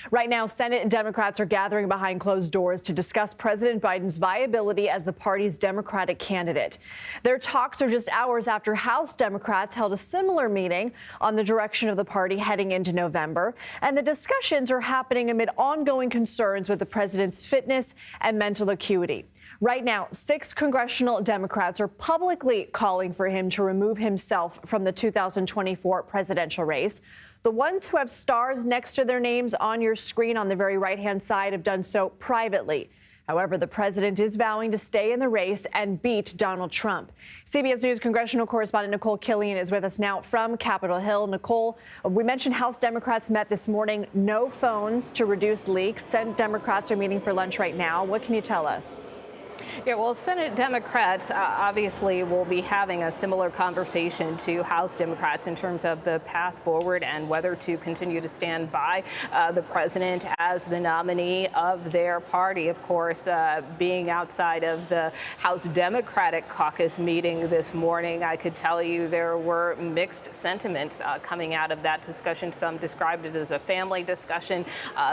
Right now, Senate Democrats are gathering behind closed doors to discuss President Biden's viability as the party's Democratic candidate. Their talks are just hours after House Democrats held a similar meeting on the direction of the party heading into November. And the discussions are happening amid ongoing concerns with the president's fitness and mental acuity. Right now, 6 congressional Democrats are publicly calling for him to remove himself from the 2024 presidential race. The ones who have stars next to their names on your screen on the very right-hand side have done so privately. However, the president is vowing to stay in the race and beat Donald Trump. CBS News congressional correspondent Nikole Killion is with us now from Capitol Hill. Nikole, we mentioned House Democrats met this morning. No phones to reduce leaks. Senate Democrats are meeting for lunch right now. What can you tell us? Yeah, well, Senate Democrats obviously will be having a similar conversation to House Democrats in terms of the path forward and whether to continue to stand by the president as the nominee of their party. Of course, being outside of the House Democratic caucus meeting this morning, I could tell you there were mixed sentiments coming out of that discussion. Some described it as a family discussion.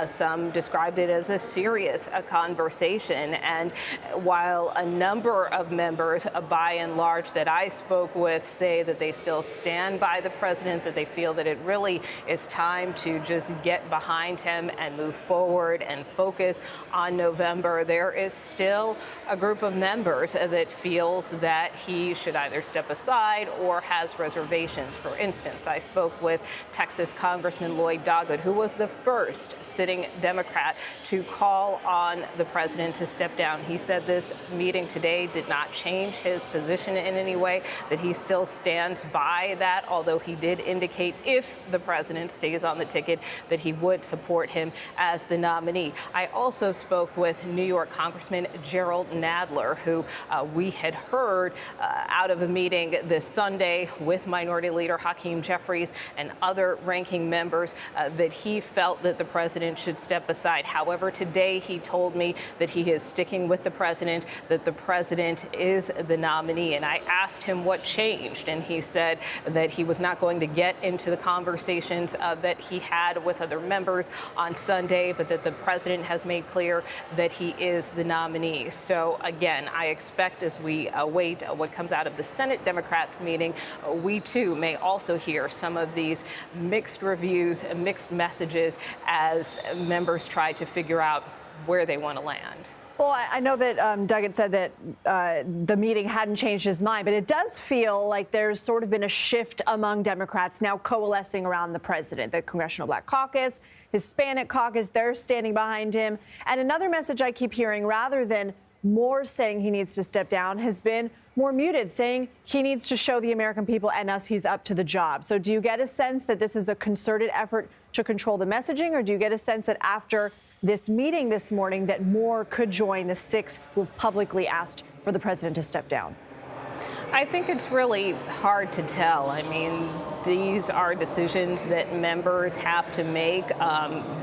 Some described it as a serious conversation. And while a number of members, by and large, that I spoke with say that they still stand by the president, that they feel that it really is time to just get behind him and move forward and focus on November, there is still a group of members that feels that he should either step aside or has reservations. For instance, I spoke with Texas Congressman Lloyd Doggett, who was the first sitting Democrat to call on the president to step down. He said this meeting today did not change his position in any way, that he still stands by that, although he did indicate if the president stays on the ticket that he would support him as the nominee. I also spoke with New York Congressman Gerald Nadler, who we had heard out of a meeting this Sunday with Minority Leader Hakeem Jeffries and other ranking members that he felt that the president should step aside. However, today he told me that he is sticking with the president, that the president is the nominee. And I asked him what changed, and he said that he was not going to get into the conversations that he had with other members on Sunday, but that the president has made clear that he is the nominee. So again, I expect as we await what comes out of the Senate Democrats meeting, we too may also hear some of these mixed reviews, mixed messages as members try to figure out where they want to land. Well, I know that Doggett said that the meeting hadn't changed his mind, but it does feel like there's sort of been a shift among Democrats now coalescing around the president. The Congressional Black Caucus, Hispanic Caucus, they're standing behind him. And another message I keep hearing, rather than more saying he needs to step down, has been more muted, saying he needs to show the American people and us he's up to the job. So do you get a sense that this is a concerted effort to control the messaging, or do you get a sense that after this meeting this morning that more could join the 6 who've publicly asked for the president to step down? I think it's really hard to tell. I mean, these are decisions that members have to make.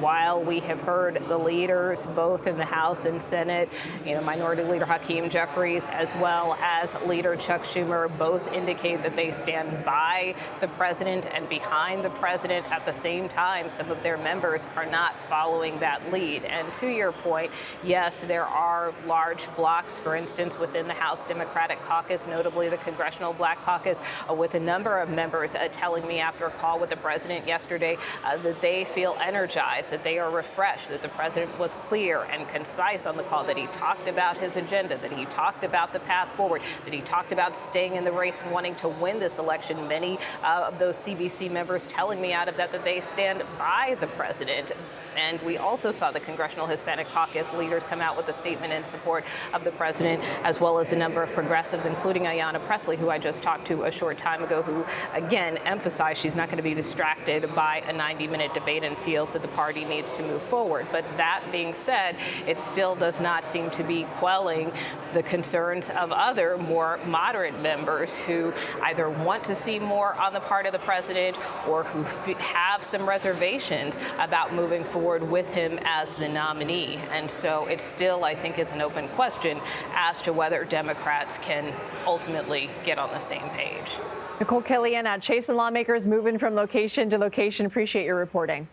While we have heard the leaders, both in the House and Senate, Minority Leader Hakeem Jeffries, as well as Leader Chuck Schumer, both indicate that they stand by the president and behind the president. At the same time, some of their members are not following that lead. And to your point, yes, there are large blocs, for instance, within the House Democratic Caucus, notably the Congressional Black Caucus, with a number of members telling me after a call with the president yesterday that they feel energized, that they are refreshed, that the president was clear and concise on the call, that he talked about his agenda, that he talked about the path forward, that he talked about staying in the race and wanting to win this election. Many of those CBC members telling me out of that they stand by the president. And we also saw the Congressional Hispanic Caucus leaders come out with a statement in support of the president, as well as a number of progressives, including Ayanna Pressley, who I just talked to a short time ago, who again emphasized she's not going to be distracted by a 90-minute debate and feels that the party needs to move forward. But that being said, it still does not seem to be quelling the concerns of other more moderate members who either want to see more on the part of the president or who have some reservations about moving forward with him as the nominee. And so it still, I think, is an open question as to whether Democrats can ultimately get on the same page. Nikole Killion, chasing lawmakers moving from location to location. Appreciate your reporting.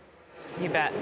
You bet.